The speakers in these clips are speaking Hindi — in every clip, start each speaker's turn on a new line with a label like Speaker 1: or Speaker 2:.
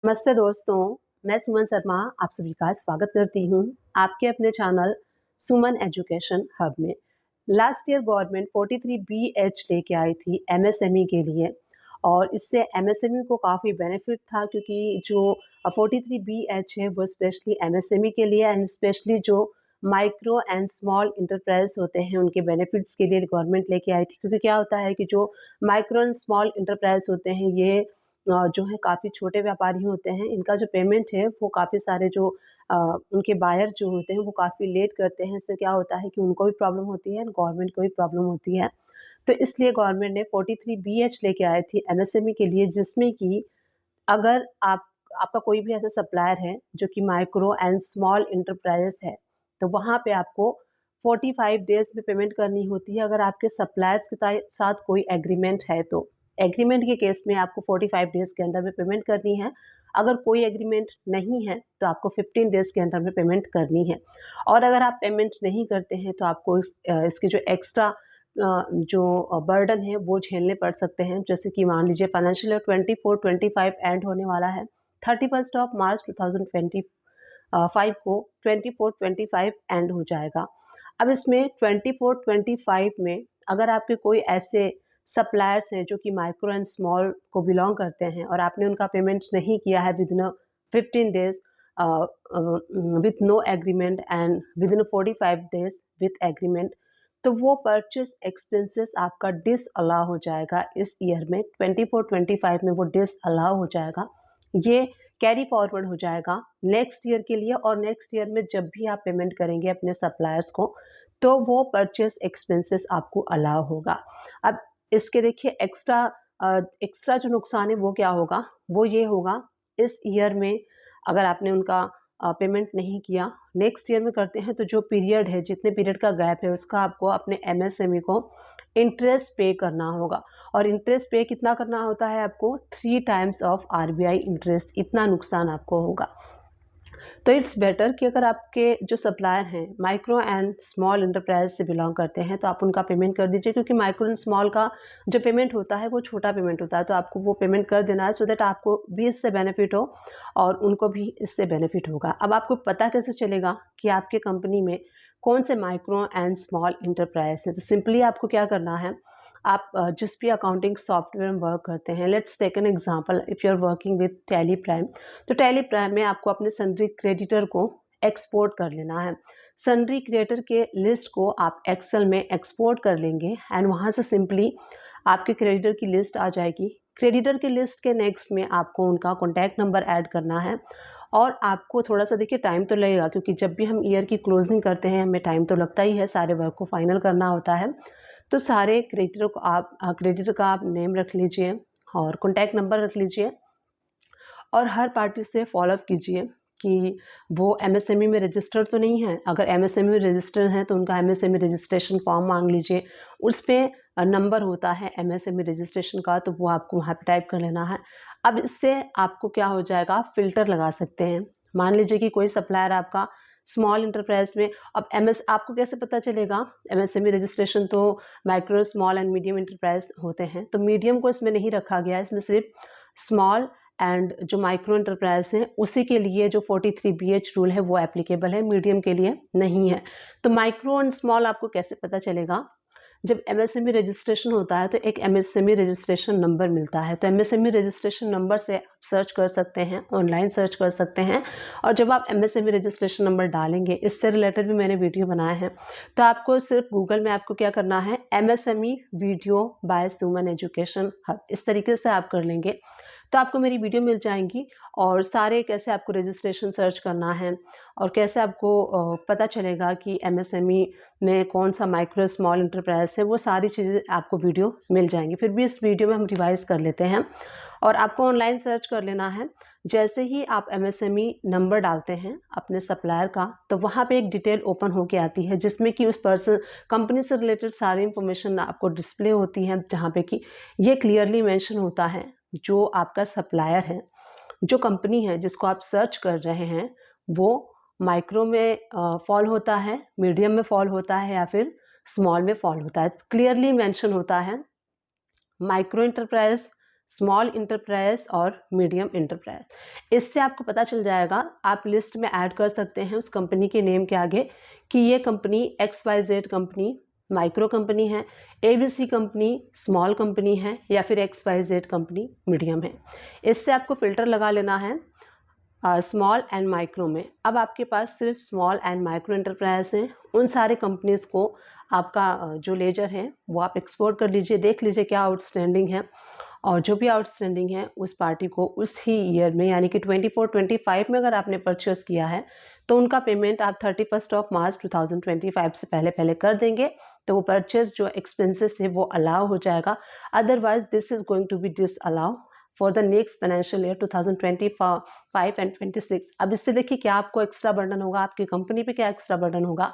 Speaker 1: नमस्ते दोस्तों, मैं सुमन शर्मा आप सभी का स्वागत करती हूँ आपके अपने चैनल सुमन एजुकेशन हब में। लास्ट ईयर गवर्नमेंट 43BH लेके आई थी एमएसएमई के लिए और इससे एमएसएमई को काफ़ी बेनिफिट था क्योंकि जो 43BH है वो स्पेशली एमएसएमई के लिए एंड स्पेशली जो माइक्रो एंड स्मॉल इंटरप्राइज होते हैं उनके बेनिफिट्स के लिए गवर्नमेंट लेके आई थी। क्योंकि क्या होता है कि जो माइक्रो एंड स्मॉल इंटरप्राइज होते हैं ये जो है काफ़ी छोटे व्यापारी होते हैं, इनका जो पेमेंट है वो काफ़ी सारे जो उनके बायर जो होते हैं वो काफ़ी लेट करते हैं। इससे क्या होता है कि उनको भी प्रॉब्लम होती है, गवर्नमेंट को भी प्रॉब्लम होती है। तो इसलिए गवर्नमेंट ने 43BH लेके आए थी एमएसएमई के लिए, जिसमें कि अगर आपका कोई भी ऐसा सप्लायर है जो कि माइक्रो एंड स्मॉल इंटरप्राइजेस है, तो वहाँ पे आपको 45 डेज़ में पेमेंट करनी होती है अगर आपके सप्लायर्स के साथ कोई एग्रीमेंट है तो। एग्रीमेंट के केस में आपको 45 डेज़ के अंदर में पेमेंट करनी है। अगर कोई एग्रीमेंट नहीं है तो आपको 15 डेज़ के अंदर में पेमेंट करनी है। और अगर आप पेमेंट नहीं करते हैं तो आपको इसके जो एक्स्ट्रा जो बर्डन है वो झेलने पड़ सकते हैं। जैसे कि मान लीजिए फाइनेंशियल ईयर 24-25 एंड होने वाला है। 31 मार्च 2025 को 24-25 एंड हो जाएगा। अब इसमें 24-25 में अगर आपके कोई ऐसे सप्लायर्स हैं जो कि माइक्रो एंड स्मॉल को बिलोंग करते हैं और आपने उनका पेमेंट नहीं किया है within 15 days with no agreement and within 45 days with agreement, तो वो परचेस एक्सपेंसेस आपका डिसअलाउ हो जाएगा। इस ईयर में 24-25 में वो डिसअलाउ हो जाएगा। ये कैरी फॉरवर्ड हो जाएगा नेक्स्ट ईयर के लिए और नेक्स्ट ईयर में जब भी आप पेमेंट करेंगे अपने सप्लायर्स को तो वो परचेस एक्सपेंसेस आपको अलाउ होगा। अब इसके देखिए एक्स्ट्रा जो नुकसान है वो क्या होगा, वो ये होगा इस ईयर में अगर आपने उनका पेमेंट नहीं किया, नेक्स्ट ईयर में करते हैं तो जो पीरियड है, जितने पीरियड का गैप है उसका आपको अपने एमएसएमई को इंटरेस्ट पे करना होगा। और इंटरेस्ट पे कितना करना होता है आपको, 3 टाइम्स ऑफ आरबीआई इंटरेस्ट, इतना नुकसान आपको होगा। तो इट्स बेटर कि अगर आपके जो सप्लायर हैं माइक्रो एंड स्मॉल इंटरप्राइज से बिलोंग करते हैं तो आप उनका पेमेंट कर दीजिए, क्योंकि माइक्रो एंड स्मॉल का जो पेमेंट होता है वो छोटा पेमेंट होता है, तो आपको वो पेमेंट कर देना है सो दैट आपको भी इससे बेनिफिट हो और उनको भी इससे बेनिफिट होगा। अब आपको पता कैसे चलेगा कि आपके कंपनी में कौन से माइक्रो एंड स्मॉल इंटरप्राइज हैं? तो सिंपली आपको क्या करना है, आप जिस भी अकाउंटिंग सॉफ्टवेयर में वर्क करते हैं, let's take an example, if you are working with Tally Prime, तो टैली प्राइम में आपको अपने सन्ड्री क्रेडिटर को एक्सपोर्ट कर लेना है। सन्ड्री क्रेडिटर के लिस्ट को आप एक्सेल में एक्सपोर्ट कर लेंगे एंड वहाँ से सिंपली आपके क्रेडिटर की लिस्ट आ जाएगी। क्रेडिटर की लिस्ट के नेक्स्ट में आपको उनका कॉन्टैक्ट नंबर ऐड करना है और आपको थोड़ा सा देखिए टाइम तो लगेगा, क्योंकि जब भी हम ईयर की क्लोजिंग करते हैं हमें टाइम तो लगता ही है, सारे वर्क को फाइनल करना होता है। तो सारे क्रेडिटर को आप क्रेडिटर का आप नेम रख लीजिए और कॉन्टैक्ट नंबर रख लीजिए और हर पार्टी से फॉलोअप कीजिए कि वो एमएसएमई में रजिस्टर्ड तो नहीं है। अगर एमएसएमई में रजिस्टर्ड है तो उनका एमएसएमई रजिस्ट्रेशन फॉर्म मांग लीजिए, उस पर नंबर होता है एमएसएमई रजिस्ट्रेशन का, तो वो आपको वहाँ पे टाइप कर लेना है। अब इससे आपको क्या हो जाएगा, आप फिल्टर लगा सकते हैं। मान लीजिए कि कोई सप्लायर आपका स्मॉल इंटरप्राइज में, अब आपको कैसे पता चलेगा, एमएसएमई रजिस्ट्रेशन तो micro small and medium enterprise होते हैं, तो मीडियम को इसमें नहीं रखा गया है, इसमें सिर्फ स्मॉल एंड जो माइक्रो इंटरप्राइज हैं उसी के लिए जो 43BH रूल है वो एप्लीकेबल है, मीडियम के लिए नहीं है। तो माइक्रो एंड स्मॉल आपको कैसे पता चलेगा, जब एमएसएमई रजिस्ट्रेशन होता है तो एक एमएसएमई रजिस्ट्रेशन नंबर मिलता है, तो एमएसएमई रजिस्ट्रेशन नंबर से आप सर्च कर सकते हैं, ऑनलाइन सर्च कर सकते हैं। और जब आप एमएसएमई रजिस्ट्रेशन नंबर डालेंगे, इससे रिलेटेड भी मैंने वीडियो बनाए हैं, तो आपको सिर्फ गूगल में आपको क्या करना है, एमएसएमई वीडियो बाय सुमन एजुकेशन हब, इस तरीके से आप कर लेंगे तो आपको मेरी वीडियो मिल जाएंगी और सारे कैसे आपको रजिस्ट्रेशन सर्च करना है और कैसे आपको पता चलेगा कि एमएसएमई में कौन सा माइक्रो स्मॉल इंटरप्राइज है, वो सारी चीज़ें आपको वीडियो मिल जाएंगी। फिर भी इस वीडियो में हम रिवाइज़ कर लेते हैं और आपको ऑनलाइन सर्च कर लेना है। जैसे ही आप एमएसएमई नंबर डालते हैं अपने सप्लायर का, तो वहाँ पे एक डिटेल ओपन होके आती है जिसमें कि उस पर्सन कंपनी से रिलेटेड सारी इंफॉर्मेशन आपको डिस्प्ले होती है, जहाँ पे कि ये क्लियरली मेंशन होता है जो आपका सप्लायर है, जो कंपनी है जिसको आप सर्च कर रहे हैं, वो माइक्रो में फॉल होता है, मीडियम में फॉल होता है या फिर स्मॉल में फॉल होता है। क्लियरली मेंशन होता है माइक्रो इंटरप्राइज, स्मॉल इंटरप्राइज और मीडियम इंटरप्राइज। इससे आपको पता चल जाएगा, आप लिस्ट में ऐड कर सकते हैं उस कंपनी के नेम के आगे कि ये company XYZ company micro company है, ABC कंपनी स्मॉल कंपनी है, या फिर XYZ कंपनी मीडियम है। इससे आपको फ़िल्टर लगा लेना है स्मॉल एंड माइक्रो में। अब आपके पास सिर्फ स्मॉल एंड माइक्रो एंटरप्राइज हैं। उन सारे कंपनीज़ को आपका जो लेजर है वो आप एक्सपोर्ट कर लीजिए, देख लीजिए क्या आउटस्टैंडिंग है, और जो भी आउटस्टैंडिंग है उस पार्टी को उस ही ईयर में यानी कि 24-25 में अगर आपने परचेस किया है तो उनका पेमेंट आप 31 मार्च 2025 से पहले पहले कर देंगे, तो वो परचेस जो एक्सपेंसेस है वो अलाउ हो जाएगा। Otherwise this is going to be disallow for the next financial year 2025 and 26। अब इससे देखिए क्या आपको एक्स्ट्रा बर्डन होगा, आपकी कंपनी पे क्या एक्स्ट्रा बर्डन होगा।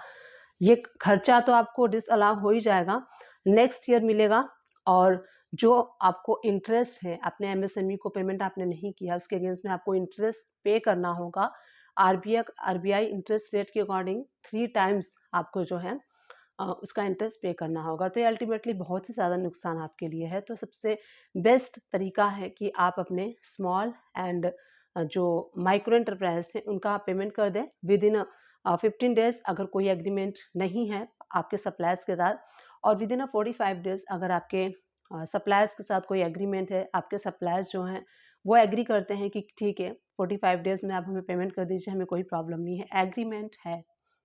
Speaker 1: ये खर्चा तो आपको डिस अलाउ हो ही जाएगा, नेक्स्ट ईयर मिलेगा। और जो आपको इंटरेस्ट है, अपने MSME को पेमेंट आपने नहीं किया, उसके अगेंस्ट में आपको इंटरेस्ट पे करना होगा। RBI इंटरेस्ट रेट के अकॉर्डिंग 3 टाइम्स आपको जो है उसका इंटरेस्ट पे करना होगा। तो ये अल्टीमेटली बहुत ही ज़्यादा नुकसान आपके लिए है। तो सबसे बेस्ट तरीका है कि आप अपने स्मॉल एंड जो माइक्रो एंटरप्राइज हैं उनका आप पेमेंट कर दें विद इन 15 डेज़ अगर कोई एग्रीमेंट नहीं है आपके सप्लायर्स के साथ, और विद इन 45 डेज़ अगर आपके सप्लायर्स के साथ कोई एग्रीमेंट है, आपके सप्लायर्स जो हैं वो एग्री करते हैं कि ठीक है 45 डेज़ में आप हमें पेमेंट कर दीजिए, हमें कोई प्रॉब्लम नहीं है, एग्रीमेंट है,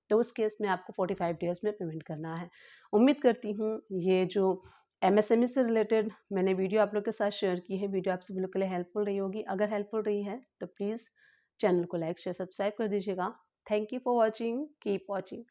Speaker 1: तो उस केस में आपको 45 डेज़ में पेमेंट करना है। उम्मीद करती हूँ ये जो MSME से रिलेटेड मैंने वीडियो आप लोग के साथ शेयर की है, वीडियो आप सभी लोग के लिए हेल्पफुल रही होगी। अगर हेल्पफुल रही है तो प्लीज़ चैनल को लाइक शेयर सब्सक्राइब कर दीजिएगा। Thank you for watching, keep watching.